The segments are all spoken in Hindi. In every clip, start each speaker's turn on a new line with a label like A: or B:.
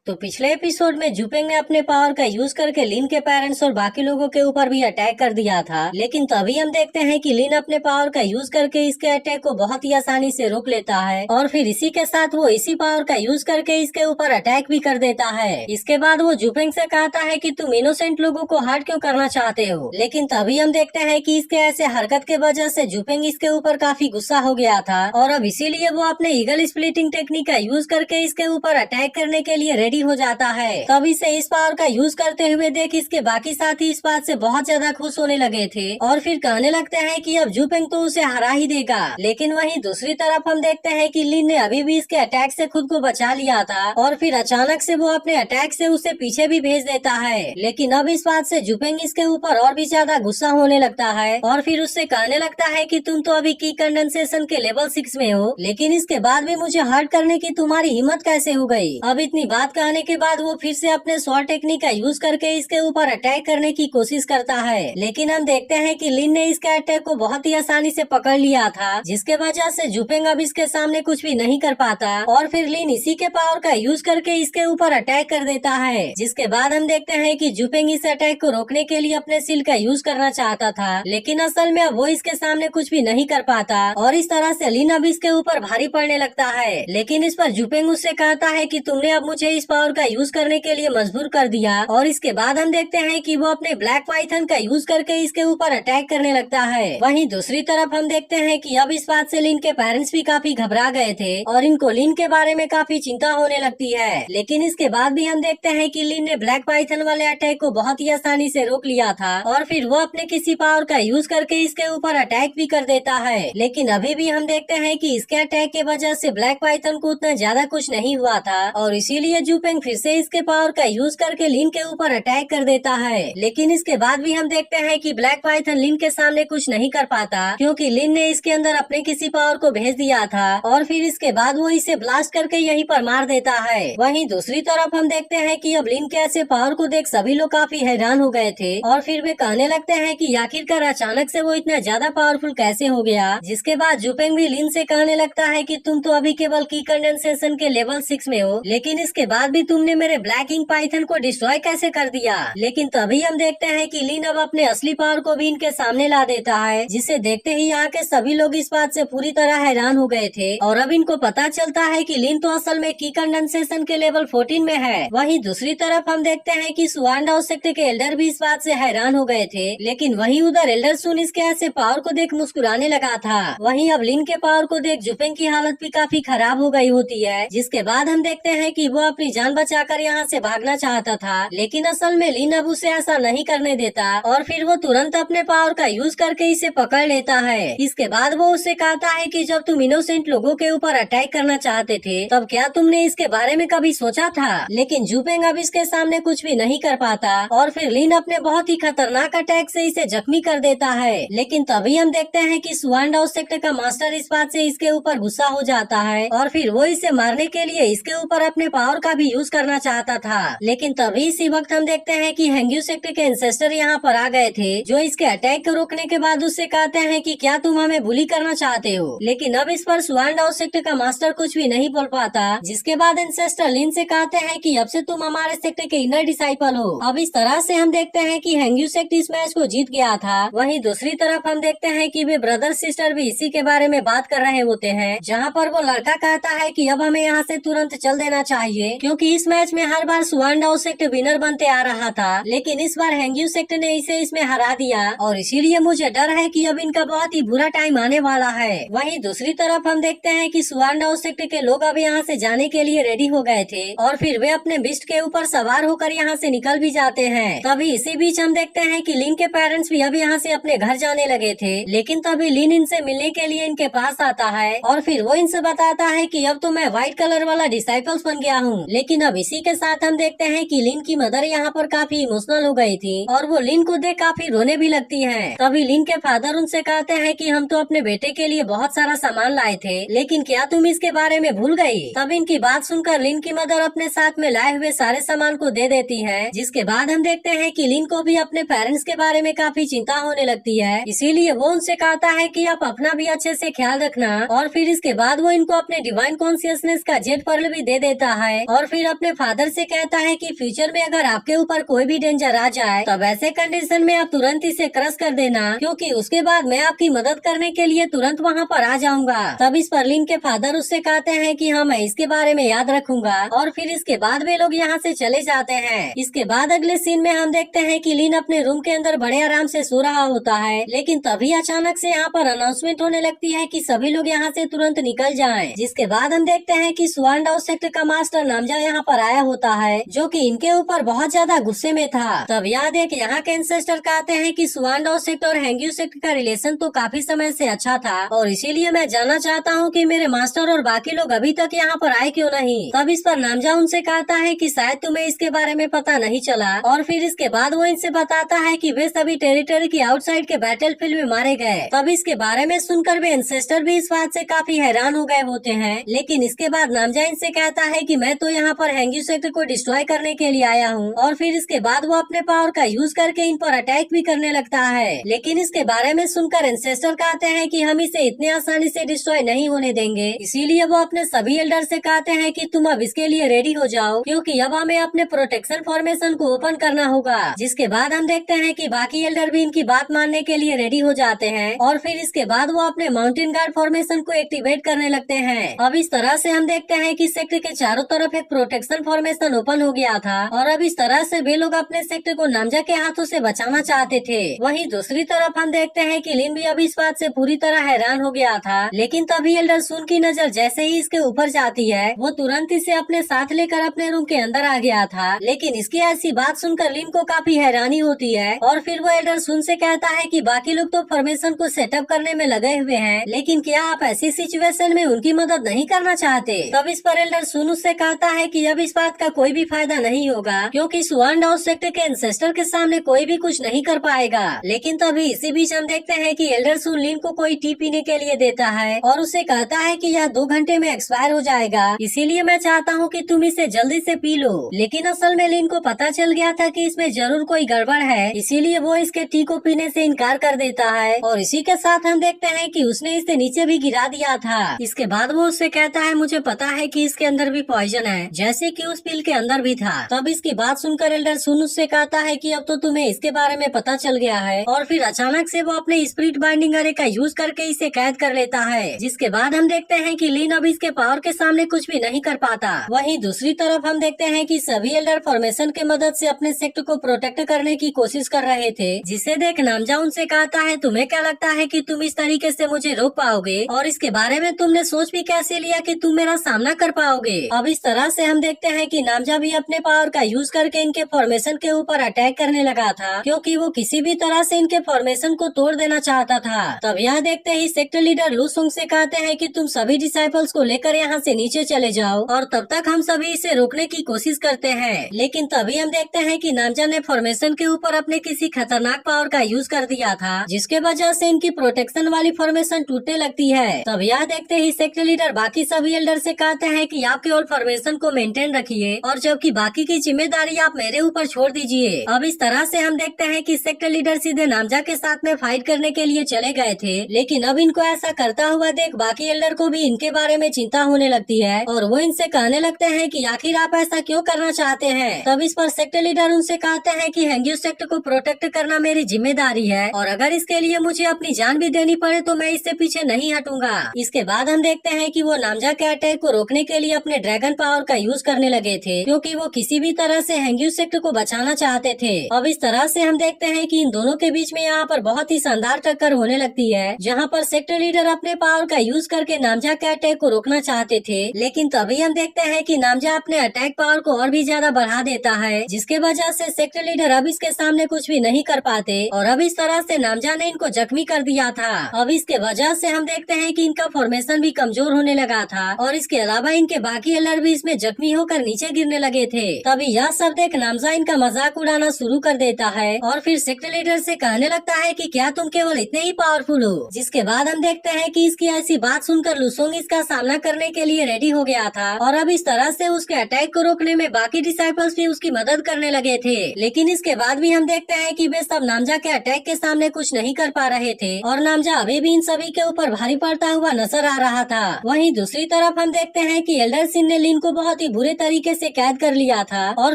A: तो पिछले एपिसोड में जुपेंग ने अपने पावर का यूज करके लिन के पेरेंट्स और बाकी लोगों के ऊपर भी अटैक कर दिया था, लेकिन तभी हम देखते हैं कि लिन अपने पावर का यूज करके इसके अटैक को बहुत ही आसानी से रोक लेता है और फिर इसी के साथ वो इसी पावर का यूज करके इसके ऊपर अटैक भी कर देता है। इसके बाद वो जुपेंग से कहता है कि तुम इनोसेंट लोगों को हर्ट क्यों करना चाहते हो, लेकिन तभी हम देखते हैं कि इसके ऐसे हरकत के वजह से जुपेंग इसके ऊपर काफी गुस्सा हो गया था और अब इसीलिए वो अपने ईगल स्प्लिटिंग टेक्निक का यूज करके इसके ऊपर अटैक करने के लिए रेडी हो जाता है। तभी से इस पावर का यूज करते हुए देख इसके बाकी साथी इस बात से बहुत ज्यादा खुश होने लगे थे और फिर कहने लगते हैं कि अब जुपेंग तो उसे हरा ही देगा। लेकिन वहीं दूसरी तरफ हम देखते हैं कि लिन ने अभी भी इसके अटैक से खुद को बचा लिया था और फिर अचानक से वो अपने अटैक से उसे पीछे भी भेज देता है। लेकिन अब इस बात से जुपेंग इसके ऊपर और भी ज्यादा गुस्सा होने लगता है और फिर उससे कहने लगता है कि तुम तो अभी की कंडेंसेशन के लेवल 6 में हो, लेकिन इसके बाद भी मुझे हर्ट करने की तुम्हारी हिम्मत कैसे हो गई। अब इतनी बात कहने के बाद वो फिर से अपने स्वॉर्ड टेक्निक का यूज करके इसके ऊपर अटैक करने की कोशिश करता है, लेकिन हम देखते हैं कि लिन ने इसके अटैक को बहुत ही आसानी से पकड़ लिया था, जिसके वजह से जुपेंग अब इसके सामने कुछ भी नहीं कर पाता और फिर लिन इसी के पावर का यूज करके इसके ऊपर अटैक कर देता है। जिसके बाद हम देखते हैं कि जुपेंग इस अटैक को रोकने के लिए अपने सिल का यूज करना चाहता था, लेकिन असल में अब वो इसके सामने कुछ भी नहीं कर पाता और इस तरह से लिन अब इसके ऊपर भारी पड़ने लगता है। लेकिन इस पर जुपेंग उससे कहता है कि तुमने अब मुझे इस पावर का यूज करने के लिए मजबूर कर दिया और इसके बाद हम देखते हैं कि वो अपने ब्लैक पाइथन का यूज करके इसके ऊपर अटैक करने लगता है। वहीं दूसरी तरफ हम देखते हैं कि अब इस बात से लिन के पेरेंट्स भी काफी घबरा गए थे और इनको लिन के बारे में काफी चिंता होने लगती है। लेकिन इसके बाद भी हम देखते हैं कि लिन ने ब्लैक पाइथन वाले अटैक को बहुत ही आसानी से रोक लिया था और फिर वो अपने किसी पावर का यूज करके इसके ऊपर अटैक भी कर देता है। लेकिन अभी भी हम देखते हैं कि इसके अटैक के वजह से ब्लैक पाइथन को उतना ज्यादा कुछ नहीं हुआ था और इसीलिए जुपेंग फिर से इसके पावर का यूज करके लिन के ऊपर अटैक कर देता है। लेकिन इसके बाद भी हम देखते हैं कि ब्लैक पाइथन लिन के सामने कुछ नहीं कर पाता, क्योंकि लिन ने इसके अंदर अपने किसी पावर को भेज दिया था और फिर इसके बाद वो इसे ब्लास्ट करके यहीं पर मार देता है। वहीं दूसरी तरफ हम देखते हैं कि अब लिन के ऐसे पावर को देख सभी लोग काफी हैरान हो गए थे और फिर वे कहने लगते हैं कि आखिरकार अचानक से वो इतना ज्यादा पावरफुल कैसे हो गया। जिसके बाद जुपेंग भी लिन से कहने लगता है कि तुम तो अभी केवल की कंडेंसेशन के लेवल 6 में हो, लेकिन इसके बाद भी तुमने मेरे ब्लैक इंक पाइथन को डिस्ट्रॉय कैसे कर दिया। लेकिन तभी हम देखते हैं कि लिन अब अपने असली पावर को भी इनके सामने ला देता है, जिसे देखते ही यहाँ के सभी लोग इस बात से पूरी तरह हैरान हो गए थे और अब इनको पता चलता है कि लिन तो असल में की कंडेंसेशन के लेवल 14 में है। वहीं दूसरी तरफ हम देखते हैं कि सुआंडाओ सेक्टर के एल्डर भी इस बात से हैरान हो गए थे, लेकिन वहीं उधर एल्डर सुन इसके ऐसे पावर को देख मुस्कुराने लगा था। वहीं अब लिन के पावर को देख जुपेंग की हालत भी काफी खराब हो गई होती है। जिसके बाद हम देखते हैं कि वो अपनी जान बचाकर यहाँ से भागना चाहता था, लेकिन असल में लिन अब उसे ऐसा नहीं करने देता और फिर वो तुरंत अपने पावर का यूज करके इसे पकड़ लेता है। इसके बाद वो उसे कहता है कि जब तुम इनोसेंट लोगों के ऊपर अटैक करना चाहते थे तब क्या तुमने इसके बारे में कभी सोचा था। लेकिन जुपेंग अब इसके सामने कुछ भी नहीं कर पाता और फिर लिन अपने बहुत ही खतरनाक अटैक से इसे जख्मी कर देता है। लेकिन तभी हम देखते हैं कि सुआंडाओ सेक्टर का मास्टर इस बात से इसके ऊपर गुस्सा हो जाता है और फिर वो इसे मारने के लिए इसके ऊपर अपने पावर का भी यूज करना चाहता था। लेकिन तभी इसी वक्त हम देखते हैं कि हेंग्यू सेक्टर के एंसेस्टर यहाँ पर आ गए थे, जो इसके अटैक को रोकने के बाद उससे कहते हैं कि क्या तुम हमें बुली करना चाहते हो। लेकिन अब इस पर सुआंडाओ सेक्टर का मास्टर कुछ भी नहीं बोल पाता। जिसके बाद एंसेस्टर लिन से कहते हैं कि अब से तुम हमारे सेक्टर के इनर डिसाइपल हो। अब इस तरह से हम देखते हैं कि हेंग्यू सेक्टर इस मैच को जीत गया था। वहीं दूसरी तरफ हम देखते हैं कि वे ब्रदर सिस्टर भी इसी के बारे में बात कर रहे होते हैं, जहाँ पर वो लड़का कहता है कि अब हमें यहाँ से तुरंत चल देना चाहिए, क्योंकि इस मैच में हर बार सुआंडाओ सेक्टर विनर बनते आ रहा था, लेकिन इस बार हेंग्यू सेक्टर ने इसे इसमें हरा दिया और इसीलिए मुझे डर है कि अब इनका बहुत ही बुरा टाइम आने वाला है। वहीं दूसरी तरफ हम देखते हैं कि सुआंडाओ सेक्टर के लोग अब यहाँ से जाने के लिए रेडी हो गए थे और फिर वे अपने बिस्ट के ऊपर सवार होकर यहाँ से निकल भी जाते हैं। तभी इसी बीच हम देखते हैं कि लिन के पेरेंट्स भी अब यहाँ से अपने घर जाने लगे थे, लेकिन तभी लिन इनसे मिलने के लिए इनके पास आता है और फिर वो इनसे बताता है कि अब तो मैं व्हाइट कलर वाला डिसाइपल्स बन गया हूँ। लेकिन अब इसी के साथ हम देखते हैं कि लिन की मदर यहाँ पर काफी इमोशनल हो गई थी और वो लिन को देख काफी रोने भी लगती है। तभी लिन के फादर उनसे कहते हैं कि हम तो अपने बेटे के लिए बहुत सारा सामान लाए थे, लेकिन क्या तुम इसके बारे में भूल गई। तब इनकी बात सुनकर लिन की मदर अपने साथ में लाए हुए सारे सामान को दे देती है। जिसके बाद हम देखते हैं कि लिन को भी अपने पेरेंट्स के बारे में काफी चिंता होने लगती है, इसीलिए वो उनसे कहता है कि आप अपना भी अच्छे से ख्याल रखना और फिर इसके बाद वो इनको अपने डिवाइन कॉन्शियसनेस का जेट पर्ल भी दे देता है और फिर अपने फादर से कहता है कि फ्यूचर में अगर आपके ऊपर कोई भी डेंजर आ जाए तब ऐसे कंडीशन में आप तुरंत इसे क्रश कर देना, क्योंकि उसके बाद मैं आपकी मदद करने के लिए तुरंत वहाँ पर आ जाऊंगा। तब इस पर लिन के फादर उससे कहते हैं कि हाँ, मैं इसके बारे में याद रखूंगा। और फिर इसके बाद वे लोग यहाँ से चले जाते हैं। इसके बाद अगले सीन में हम देखते हैं कि लिन अपने रूम के अंदर बड़े आराम से सो रहा होता है, लेकिन तभी अचानक से यहाँ पर अनाउंसमेंट होने लगती है कि सभी लोग यहाँ से तुरंत निकल जाएं। जिसके बाद हम देखते हैं कि स्वानडाउ सेक्टर का मास्टर नामजा यहाँ पर आया होता है, जो कि इनके ऊपर बहुत ज्यादा गुस्से में था। तब याद है कि यहाँ के एंसेस्टर कहते हैं कि स्वानडाउ सेक्टर और हैंग्यू सेक्टर का रिलेशन तो काफी समय से अच्छा था, और इसीलिए मैं जानना चाहता हूँ कि मेरे मास्टर और बाकी लोग अभी तक यहाँ पर आए क्यों नहीं। तब इस पर नामजा उनसे कहता है कि शायद तुम्हें इसके बारे में पता नहीं चला। और फिर इसके बाद वो इनसे बताता है कि वे सभी टेरिटरी की आउटसाइड के बैटलफील्ड में मारे गए। तब इसके बारे में सुनकर वे एंसेस्टर भी इस बात से काफी हैरान हो गए होते हैं। लेकिन इसके बाद नामजा इनसे कहता है कि मैं तो यहाँ पर हैंग्यू सेक्टर को डिस्ट्रॉय करने के लिए आया हूँ। और फिर इसके बाद वो अपने पावर का यूज करके इन पर अटैक भी करने लगता है। लेकिन इसके बारे में सुनकर एंसेस्टर कहते हैं कि हम इसे इतने आसानी से डिस्ट्रॉय नहीं होने देंगे। इसीलिए वो अपने सभी एल्डर से कहते हैं कि तुम अब इसके लिए रेडी हो जाओ, क्योंकि अब हमें अपने प्रोटेक्शन फॉर्मेशन को ओपन करना होगा। जिसके बाद हम देखते हैं कि बाकी एल्डर भी इनकी बात मानने के लिए रेडी हो जाते हैं। और फिर इसके बाद वो अपने माउंटेन गार्ड फॉर्मेशन को एक्टिवेट करने लगते हैं। अब इस तरह से हम देखते हैं कि सेक्टर के चारों तरफ एक प्रोटेक्शन फॉर्मेशन ओपन हो गया था, और अब इस तरह से वे लोग अपने सेक्टर को नामजा के हाथों से बचाना चाहते थे। वहीं दूसरी तरफ हम देखते हैं कि लिन भी अब इस बात से पूरी तरह हैरान हो गया था। लेकिन तभी एल्डर सुन की नजर जैसे ही इसके ऊपर जाती है, वो तुरंत इसे अपने साथ लेकर अपने रूम के अंदर आ गया था। लेकिन इसकी ऐसी बात सुनकर लिन को काफी हैरानी होती है। और फिर वो एल्डर सुन से कहता है कि बाकी लोग तो फॉर्मेशन को सेटअप करने में लगे हुए हैं, लेकिन क्या आप ऐसी सिचुएशन में उनकी मदद नहीं करना चाहते। तब इस पर एल्डर सुन उससे कहता है कि अब इस बात का कोई भी फायदा नहीं होगा, क्योंकि स्वानडाउ सेक्टर के एंसेस्टर के सामने कोई भी कुछ नहीं कर पाएगा। लेकिन तभी इसी बीच हम देखते हैं कि एल्डर सुन लिन को कोई टी पीने के लिए देता है, और उसे कहता है कि यह 2 घंटे में एक्सपायर हो जाएगा, इसीलिए मैं चाहता हूँ कि तुम इसे जल्दी से पी लो। लेकिन असल में लिन को पता चल गया था कि इसमें जरूर कोई गड़बड़ है, इसीलिए वो इसके टी को पीने से इनकार कर देता है। और इसी के साथ हम देखते हैं कि उसने इसे नीचे भी गिरा दिया था। इसके बाद वो उससे कहता है मुझे पता है कि इसके अंदर भी पॉइजन है, जैसे कि उस पिल के अंदर भी था। तब इसकी बात सुनकर एल्डर सुन उससे कहता है कि अब तो तुम्हें इसके बारे में पता चल गया है। और फिर अचानक से वो अपने स्पिरिट बाइंडिंग अरे का यूज करके इसे कैद कर लेता है। जिसके बाद हम देखते हैं कि लिन अब इसके पावर के सामने कुछ भी नहीं कर पाता। वहीं दूसरी तरफ हम देखते हैं कि सभी एल्डर फॉर्मेशन के मदद से अपने सेक्टर को प्रोटेक्ट करने की कोशिश कर रहे थे, जिसे देख नामजा उनसे कहता है तुम्हें क्या लगता है कि तुम इस तरीके से मुझे रोक पाओगे, और इसके बारे में तुमने सोच भी कैसे लिया कि तुम मेरा सामना कर पाओगे। अब इस तरह से हम देखते हैं कि नामजा भी अपने पावर का यूज करके इनके फॉर्मेशन के ऊपर अटैक करने लगा था, क्योंकि वो किसी भी तरह से इनके फॉर्मेशन को तोड़ देना चाहता था। तब यह देखते ही सेक्टर लीडर लुसुंग से कहते हैं कि तुम सभी डिसाइपल्स को लेकर यहाँ से नीचे चले जाओ, और तब तक हम सभी इसे रोकने की कोशिश करते हैं। लेकिन तभी हम देखते हैं कि नामजा ने फॉर्मेशन के ऊपर अपने किसी खतरनाक पावर का यूज कर दिया था, जिसके वजह से इनकी प्रोटेक्शन वाली फॉर्मेशन टूटने लगती है। तब यह देखते ही सेक्टर लीडर बाकी सभी एल्डर से कहते हैं कि आप केवल फॉर्मेशन को मेंटेन रखिए, और जबकि बाकी की जिम्मेदारी आप मेरे ऊपर छोड़ दीजिए। अब इस तरह से हम देखते हैं कि सेक्टर लीडर सीधे नामजा के साथ में फाइट करने के लिए चले गए थे। लेकिन अब इनको ऐसा करता हुआ देख बाकी एल्डर को भी इनके बारे में चिंता होने लगती है, और वो इनसे कहने लगते हैं कि आखिर आप ऐसा क्यों करना चाहते हैं। तब इस पर सेक्टर लीडर उनसे कहते हैं कि हैंग्यू सेक्टर को प्रोटेक्ट करना मेरी जिम्मेदारी है, और अगर इसके लिए मुझे अपनी जान भी देनी पड़े तो मैं इससे पीछे नहीं हटूंगा। इसके बाद हम देखते हैं कि वो नामजा के अटैक को रोकने के लिए अपने ड्रैगन पावर का यूज करने लगे थे, क्योंकि वो किसी भी तरह से हैंग्यू सेक्टर को बचाना चाहते थे। अब इस तरह से हम देखते हैं कि इन दोनों के बीच में यहाँ पर बहुत ही शानदार टक्कर होने लगती है, जहाँ पर सेक्टर लीडर अपने पावर का यूज करके नामजा के अटैक को रोकना चाहते थे। लेकिन तभी हम देखते हैं कि नामजा अपने अटैक पावर को और भी ज्यादा बढ़ा देता है, जिसके वजह से सेक्टर लीडर अब इसके सामने कुछ भी नहीं कर पाते, और अब इस तरह से नामजा ने इनको जख्मी कर दिया था। अब इसके वजह से हम देखते हैं कि इनका फॉर्मेशन भी कमजोर होने लगा था, और इसके अलावा इनके बाकी एल्डर भी इसमें जख्मी होकर नीचे गिरने लगे थे। तभी यह सब देख नामजा इनका मजाक उड़ाना शुरू कर देता है, और फिर सेक्टर लीडर से कहने लगता है कि क्या तुम केवल इतने ही पावरफुल हो। जिसके बाद हम देखते हैं कि इसकी ऐसी बात सुनकर लुसोंग इसका सामना करने के लिए रेडी हो गया था, और अब इस तरह से उसके अटैक को रोकने में बाकी डिसाइपल्स भी उसकी मदद करने लगे थे। लेकिन इसके बाद भी हम देखते हैं कि वे सब नामजा के अटैक के सामने कुछ नहीं कर पा रहे थे, और नामजा अभी भी इन सभी के ऊपर भारी पड़ता हुआ नजर आ रहा था। वहीं दूसरी तरफ हम देखते हैं कि एल्डर सिन ने लिन को बहुत ही ही बुरे तरीके से कैद कर लिया था और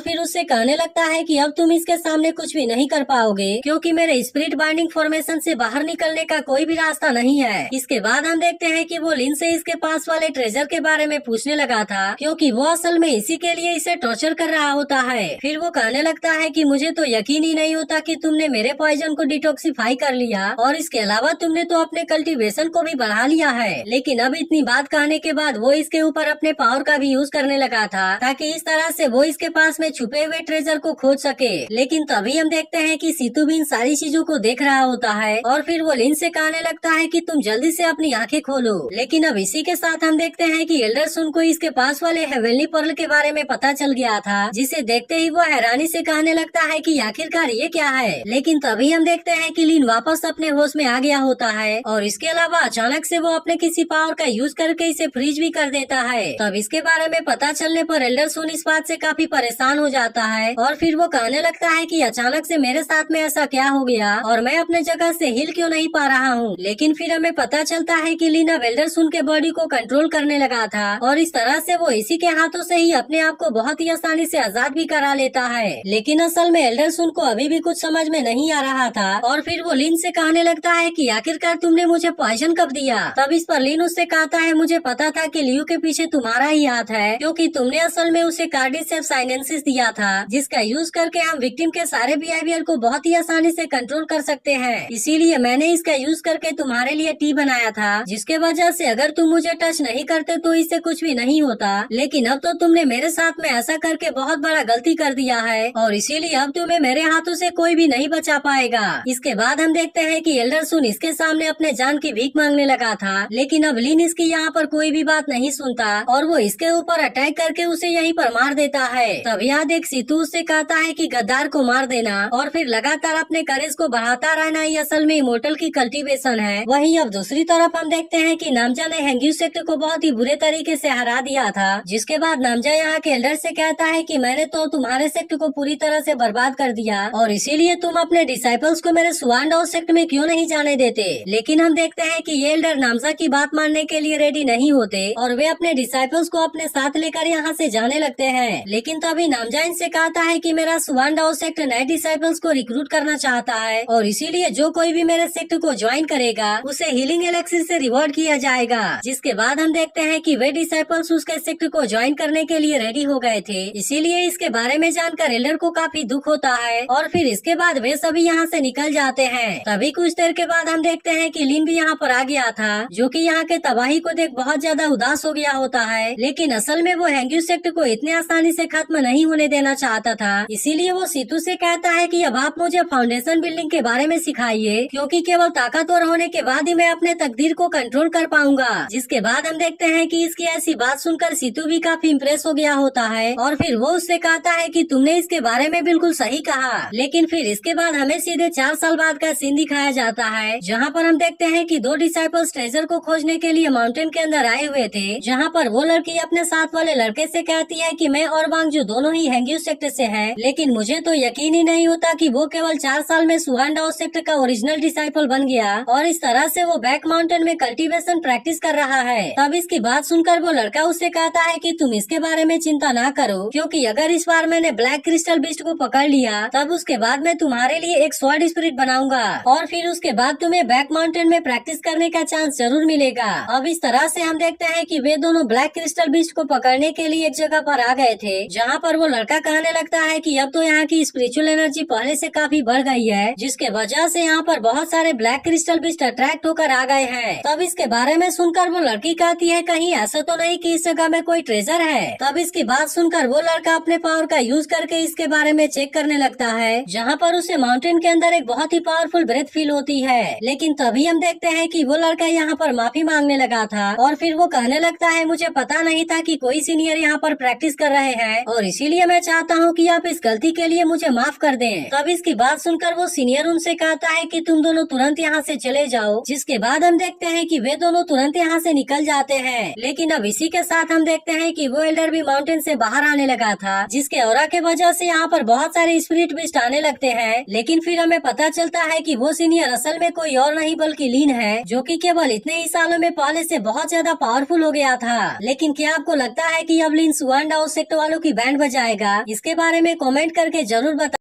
A: फिर उससे कहने लगता है कि अब तुम इसके सामने कुछ भी नहीं कर पाओगे क्योंकि मेरे स्पिरिट बाइंडिंग फॉर्मेशन से बाहर निकलने का कोई भी रास्ता नहीं है। इसके बाद हम देखते हैं कि वो लिन से इसके पास वाले ट्रेजर के बारे में पूछने लगा था क्योंकि वो असल में इसी के लिए इसे टॉर्चर कर रहा होता है। फिर वो कहने लगता है कि मुझे तो यकीन ही नहीं होता कि तुमने मेरे पॉइजन को डिटॉक्सिफाई कर लिया और इसके अलावा तुमने तो अपने कल्टीवेशन को भी बढ़ा लिया है। लेकिन अब इतनी बात कहने के बाद वो इसके ऊपर अपने पावर का भी यूज करने लगा था ताकि इस तरह से वो इसके पास में छुपे हुए ट्रेजर को खोज सके। लेकिन तभी हम देखते हैं कि सीतू भी इन सारी चीजों को देख रहा होता है और फिर वो लिन से कहने लगता है कि तुम जल्दी से अपनी आंखें खोलो। लेकिन अब इसी के साथ हम देखते हैं कि एल्डर सुन को इसके पास वाले हेवनली पर्ल के बारे में पता चल गया था, जिसे देखते ही वो हैरानी से कहने लगता है कि आखिरकार ये क्या है। लेकिन तभी हम देखते हैं कि लिन वापस अपने होश में आ गया होता है और इसके अलावा अचानक से वो अपने किसी पावर का यूज करके इसे फ्रीज भी कर देता है। तब इसके बारे में पता चलने पर एल्डर सुन इस बात से काफी परेशान हो जाता है और फिर वो कहने लगता है कि अचानक से मेरे साथ में ऐसा क्या हो गया और मैं अपने जगह से हिल क्यों नहीं पा रहा हूँ। लेकिन फिर हमें पता चलता है कि लिन अब एल्डर सुन के बॉडी को कंट्रोल करने लगा था और इस तरह से वो इसी के हाथों से ही अपने आप को बहुत ही आसानी से आजाद भी करा लेता है। लेकिन असल में एल्डर सुन को अभी भी कुछ समझ में नहीं आ रहा था और फिर वो लिन से कहने लगता है कि आखिरकार तुमने मुझे पॉइजन कब दिया। तब इस पर लिन उससे कहता है मुझे पता था कि लियू के पीछे तुम्हारा ही हाथ है क्योंकि तुमने असल में उसे कार्डिसेप्स साइनेंसिस दिया था जिसका यूज करके हम विक्टिम के सारे बिहेवियर को बहुत ही आसानी से कंट्रोल कर सकते हैं। इसीलिए मैंने इसका यूज करके तुम्हारे लिए टी बनाया था जिसके वजह से अगर तुम मुझे टच नहीं करते तो इससे कुछ भी नहीं होता। लेकिन अब तो तुमने मेरे साथ में ऐसा करके बहुत बड़ा गलती कर दिया है और इसीलिए अब तुम्हें मेरे हाथों से कोई भी नहीं बचा पाएगा। इसके बाद हम देखते हैं कि एल्डर सुन इसके सामने अपने जान की भीख मांगने लगा था, लेकिन अब लिन इसकी यहाँ पर कोई भी बात नहीं सुनता और वो इसके ऊपर अटैक करके उसे यहीं पर मार देता है। तब याद एक सीतू उससे कहता है कि गद्दार को मार देना और फिर लगातार अपने करेज को बढ़ाता रहना ही असल में इमोर्टल की कल्टीवेशन है। वहीं अब दूसरी तरफ हम देखते हैं कि नामजा ने हेंग्यू सेक्ट को बहुत ही बुरे तरीके से हरा दिया था, जिसके बाद नामजा यहाँ के एल्डर से कहता है कि मैंने तो तुम्हारे सेक्ट को पूरी तरह से बर्बाद कर दिया और इसीलिए तुम अपने डिसाइपल्स को मेरे स्वान डाउ सेक्ट में क्यों नहीं जाने देते। लेकिन हम देखते हैं कि ये एल्डर नामजा की बात मानने के लिए रेडी नहीं होते और वे अपने डिसाइपल्स को अपने साथ लेकर यहाँ से जाने लगते हैं। लेकिन तभी नामजा इनसे कहता है कि मेरा स्वान डाउ सेक्ट नए डिसाइपल्स को रिक्रूट करना चाहता है और इसीलिए जो कोई भी मेरे सेक्ट को ज्वाइन करेगा उसे हीलिंग एलेक्सिस से रिवॉर्ड किया जाएगा। जिसके बाद हम देखते हैं कि वे डिसाइपल्स उसके सेक्ट को ज्वाइन करने के लिए रेडी हो गए थे। इसीलिए इसके बारे में जानकर एल्डर को काफी दुख होता है और फिर इसके बाद वे सभी यहाँ से निकल जाते हैं। तभी कुछ देर के बाद हम देखते हैं कि लिन भी यहाँ पर आ गया था, जो कि यहाँ के तबाही को देख बहुत ज्यादा उदास हो गया होता है। लेकिन असल में वो हेंग्यू सेक्ट को इतने आसानी से खत्म नहीं होने देना चाहता था, इसीलिए वो सीतू से कहता है कि अब आप मुझे फाउंडेशन बिल्डिंग के बारे में सिखाइए क्योंकि केवल ताकतवर होने के बाद ही मैं अपने तकदीर को कंट्रोल कर पाऊंगा। जिसके बाद हम देखते हैं कि इसकी ऐसी बात सुनकर सीतू भी काफी इम्प्रेस हो गया होता है और फिर वो उससे कहता है कि तुमने इसके बारे में बिल्कुल सही कहा। लेकिन फिर इसके बाद हमें सीधे 4 साल बाद का सीन दिखाया जाता है, जहाँ पर हम देखते हैं कि 2 डिसाइपल्स ट्रेजर को खोजने के लिए माउंटेन के अंदर आए हुए थे, जहाँ पर वो लड़की अपने साथ वाले लड़के से कहती है कि मैं और वांगजू दोनों ही हेंग्यू सेक्ट से हैं, लेकिन मुझे तो यकीन ही नहीं होता कि वो केवल 4 साल में सुहान डाउ सेक्ट का ओरिजिनल डिसाइपल बन गया और इस तरह से वो बैक माउंटेन में कल्टीवेशन प्रैक्टिस कर रहा है। तब इसकी बात सुनकर वो लड़का उससे कहता है कि तुम इसके बारे में चिंता ना करो क्योंकि अगर इस बार मैंने ब्लैक क्रिस्टल बीस्ट को पकड़ लिया तब उसके बाद मैं तुम्हारे लिए एक स्वॉर्ड स्पिरिट बनाऊंगा और फिर उसके बाद तुम्हें बैक माउंटेन में प्रैक्टिस करने का चांस जरूर मिलेगा। अब इस तरह से हम देखते हैं कि वे दोनों ब्लैक क्रिस्टल बीस्ट को पकड़ने के लिए एक जगह पर आ गए थे, जहाँ पर वो लड़का कहने लगता है कि अब तो यहाँ की स्पिरिचुअल एनर्जी पहले से काफी बढ़ गई है, जिसके वजह से यहाँ पर बहुत सारे ब्लैक क्रिस्टल बीस्ट अट्रैक्ट होकर आ गए हैं। तब इसके बारे में सुनकर वो लड़की कहती है कहीं ऐसा तो नहीं कि इस जगह में कोई ट्रेजर है। तब इसकी बात सुनकर वो लड़का अपने पावर का यूज करके इसके बारे में चेक करने लगता है, जहाँ पर उसे माउंटेन के अंदर एक बहुत ही पावरफुल ब्रेथ फील होती है। लेकिन तभी हम देखते हैं कि वो लड़का यहाँ पर माफी मांगने लगा था और फिर वो कहने लगता है मुझे पता नहीं था कि कोई सीनियर यहाँ पर प्रैक्टिस कर रहे हैं और इसीलिए मैं चाहता हूँ कि आप इस गलती के लिए मुझे माफ कर दें। तब इसकी बात सुनकर वो सीनियर उनसे कहता है कि तुम दोनों तुरंत यहाँ से चले जाओ। जिसके बाद हम देखते हैं कि वे दोनों तुरंत यहाँ से निकल जाते हैं। लेकिन अब इसी के साथ हम देखते हैं कि वो एल्डर भी माउंटेन से बाहर आने लगा था, जिसके ऑरा के वजह से यहाँ पर बहुत सारे स्पिरिट बीस्ट आने लगते हैं। लेकिन फिर हमें पता चलता है कि वो सीनियर असल में कोई और नहीं बल्कि लीन है, जो कि केवल इतने ही सालों में पहले से बहुत ज्यादा पावरफुल हो गया था। लेकिन क्या आपको लगता है कि अब लिन सुआन डाओ सेक्ट वालों की बैंड बजाएगा? इसके बारे में कमेंट करके जरूर बताएं।